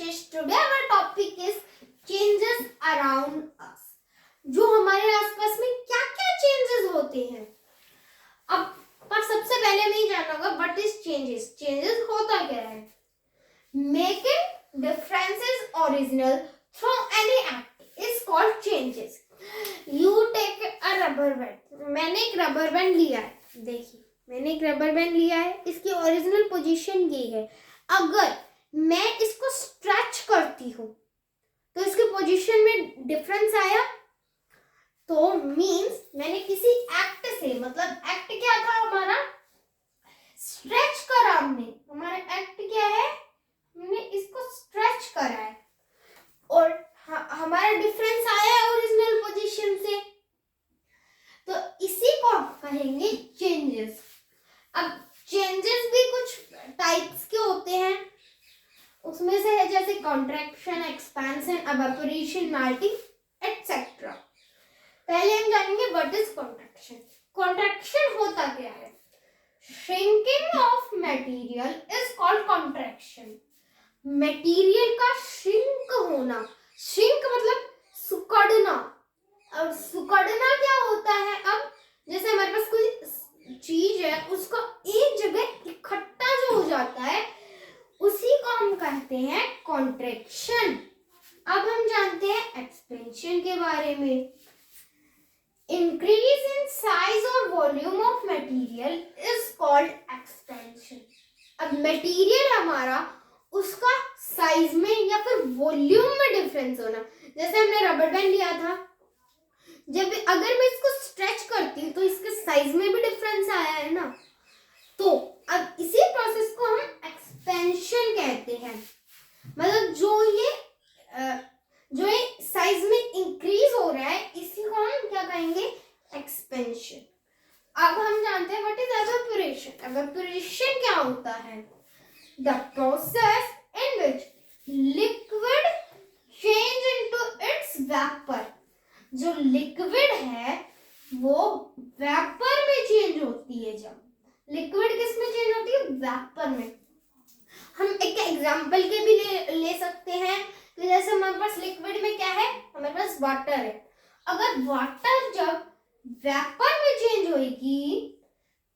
Kashish. Today our topic is changes around us. जो हमारे आसपास में क्या क्या चेंजेस होते हैं. अब पर सबसे पहले हमें जानना होगा व्हाट इज चेंजेस. चेंजेस होता क्या है. Making differences original through any act is called changes. You take a rubber band. मैंने एक रबर बैंड लिया है. देखिए मैंने एक रबर बैंड लिया है. इसकी ओरिजिनल पोजीशन ये है. अगर मैं इसको स्ट्रेच करती हूँ तो इसके पोजीशन में डिफरेंस आया. तो मींस मैंने किसी एक्ट से, मतलब एक्ट क्या था हमारा, स्ट्रेच करा हमने. हमारा एक्ट क्या है, हमने इसको स्ट्रेच करा है और हमारा डिफरेंस आया है ओरिजिनल पोजीशन से. तो इसी को कहेंगे चेंजेस. अब चेंजेस भी कुछ टाइप्स के होते हैं. उसमें से है जैसे contraction, expansion, evaporation, melting etcetera. पहले हम जानेंगे व्हाट इज कॉन्ट्रैक्शन. कॉन्ट्रैक्शन होता क्या है. Shrinking of material is called contraction. Material का श्रिंक होना. श्रिंक मतलब सिकुड़ना. अब सिकुड़ना क्या होता है. अब जैसे हमारे पास कोई चीज है, उसको एक जगह इकट्ठा जो हो जाता है, उसी को हम कहते हैं कॉन्ट्रैक्शन. अब हम जानते हैं एक्सपेंशन के बारे में. इंक्रीज इन साइज और volume of material is called expansion. अब मटेरियल हमारा उसका साइज में या फिर वॉल्यूम में डिफरेंस होना. जैसे हमने रबर बैंड लिया था, जब अगर मैं इसको स्ट्रेच करती हूँ तो इसके साइज में भी डिफरेंस आया है ना. तो अब इसी प्रोसेस को हम एक्सपेंशन कहते हैं. मतलब जो ये साइज में इंक्रीज हो रहा है, इसी को हम क्या कहेंगे, एक्सपेंशन. अब हम जानते हैं व्हाट इज एवेपोरेशन. एवेपोरेशन क्या होता है. The process in which liquid change into its vapour. जो लिक्विड है वो वेपर में चेंज होती है. जब लिक्विड किस में चेंज होती है, वेपर में. हम एक एग्जांपल के भी ले सकते हैं कि जैसे हमारे पास लिक्विड में क्या है, हमारे पास वाटर है. अगर वाटर जब वेपर में चेंज होगी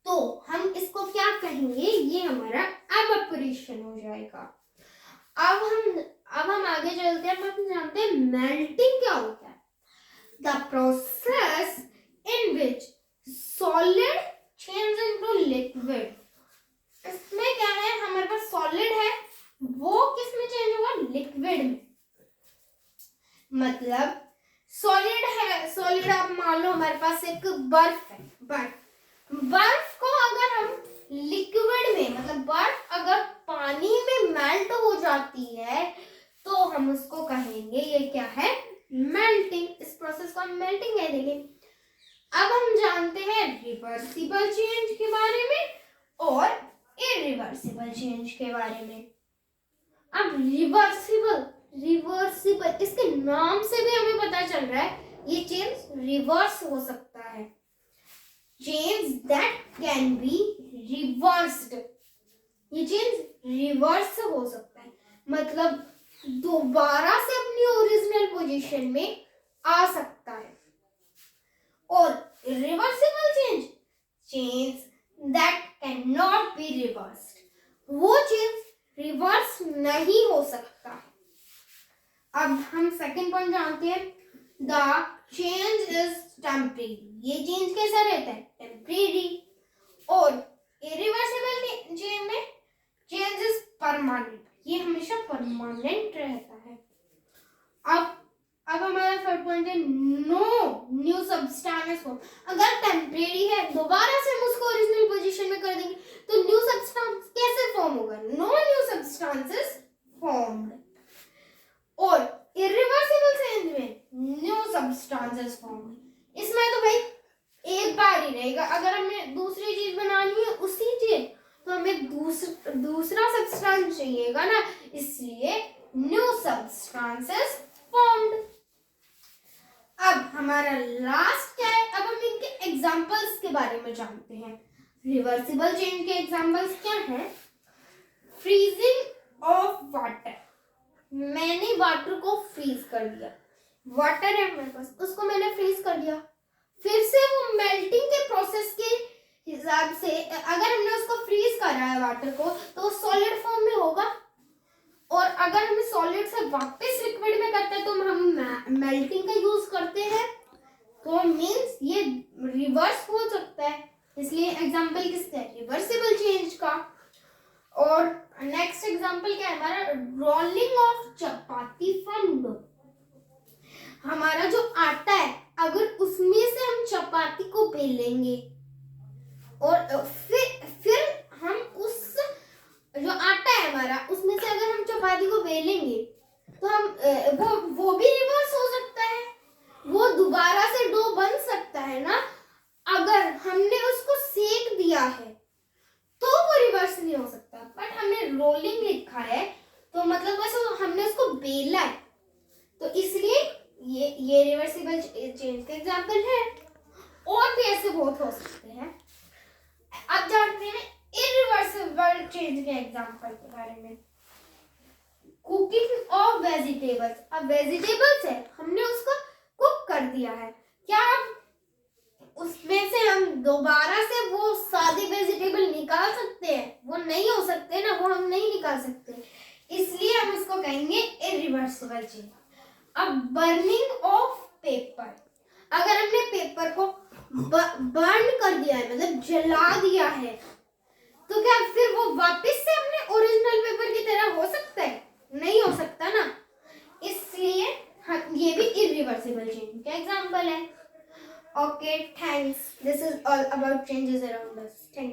तो हम इसको क्या कहेंगे, ये हमारा एवेपोरेशन हो जाएगा. अब हम आगे चलते हैं. हम जानते हैं मेल्टिंग क्या होता है. The process in which solid change into liquid. इसमें क्या है, हमारे पास सॉलिड है, वो किस में चेंज होगा, लिक्विड में. मतलब सॉलिड है, सॉलिड आप मान लो हमारे पास एक बर्फ है. बर्फ को अगर हम लिक्विड में, मतलब बर्फ अगर पानी में मेल्ट हो जाती है तो हम उसको कहेंगे ये क्या है, मेल्टिंग. इस प्रोसेस को हम मेल्टिंग कह देंगे. अब हम जानते हैं रिवर्सिबल चेंज के बारे में और इरिवर्सिबल चेंज के बारे में. अब रिवर्सिबल इसके नाम से भी हमें पता चल रहा है ये चेंज रिवर्स हो सकता है. Change that can be reversed. ये चेंज रिवर्स हो सकता है, मतलब दोबारा से अपनी ओरिजिनल पोजीशन में आ सकता है. और reversible change that can not be reversed. वो चेंज रिवर्स नहीं हो सकता है. अब हम सेकंड पॉइंट जानते हैं. The change is temporary. ये चेंज कैसा रहता है, टेम्परेरी. और इरिवर्सिबल चेंज में चेंज इज परमानेंट. ये हमेशा परमानेंट रहता है. अब हमारा थर्ड पॉइंट है नो न्यू सब्सटेंस फॉर्म. अगर टेम्परेरी है, दोबारा से हम उसको ओरिजिनल पोजीशन में कर देंगे तो न्यू सब्सटेंस कैसे फॉर्म होगा, नो न्यू सब्सटेंसेस फॉर्म्ड. और इरिवर्सिबल चेंज में न्यू सब्सटेंसेस फॉर्म्ड. इसमें तो भाई एक बार ही रहेगा. अगर हमें दूसरी चीज बनानी है उसी चीज, तो हमें दूसरा सब्सटेंस चाहिएगा ना, इसलिए न्यू सब्सटेंसेस फॉर्म्ड. अब हमारा लास्ट क्या है, अब हम इनके एग्जांपल्स के बारे में जानते हैं. रिवर्सिबल चेंज के एग्जांपल्स क्या हैं, फ्रीजिंग ऑफ वाटर. मैंने वाटर को फ्रीज कर दिया, वाटर है मेरे पास, उसको मैंने फ्रीज कर दिया, फिर से वो मेल्टिंग के प्रोसेस के हिसाब से अगर हमने उसको फ्रीज करा है वाटर को तो वो सॉलिड फॉर्म में होगा, और अगर हमें सॉलिड से वापस लिक्विड में करते हैं तो हम मेल्टिंग का यूज करते हैं, तो मींस ये रिवर्स हो सकता है, इसलिए एग्जांपल किसका है, रिवर्सिबल चेंज का। और नेक्स्ट एग्जांपल क्या है हमारा, rolling of chapati from dough. हमारा जो आटा है अगर उसमें से हम चपाती को बेलेंगे और फिर हम उस जो आटा है हमारा उसमें से अगर हम चपाती को बेलेंगे तो हम वो भी रिवर्स हो सकता है, वो दोबारा से डो बन सकता है ना। अगर हमने उसको सेक दिया है तो वो रिवर्स नहीं हो सकता, बट हमने रोलिंग लिखा है तो मतलब वैसे हमने उसको बेला है, तो इसलिए ये रिवर्सिबल चेंज का एग्जांपल है। और भी ऐसे बहुत हो सकते हैं। अब जानते हैं इरिवर्सिबल चेंज के एग्जांपल के बारे में। कुकिंग ऑफ वेजिटेबल्स, अब वेजिटेबल्स है हमने उसको कुक कर दिया है, क्या उसमें से हम दोबारा से वो सादी वेजिटेबल निकाल सकते हैं? वो नहीं हो सकते ना, वो हम नहीं निकाल सकते, इसलिए हम इसको कहेंगे इरिवर्सिबल चेंज। अब बर्निंग ऑफ पेपर, अगर हमने पेपर को बर्न कर दिया है मतलब जला दिया है तो क्या फिर वो वापस से अपने ओरिजिनल पेपर की तरह हो सकता है? नहीं हो सकता ना, इसलिए ये भी इरिवर्सिबल चेंज का एग्जांपल है। Okay, thanks, this is all about changes around us. Thank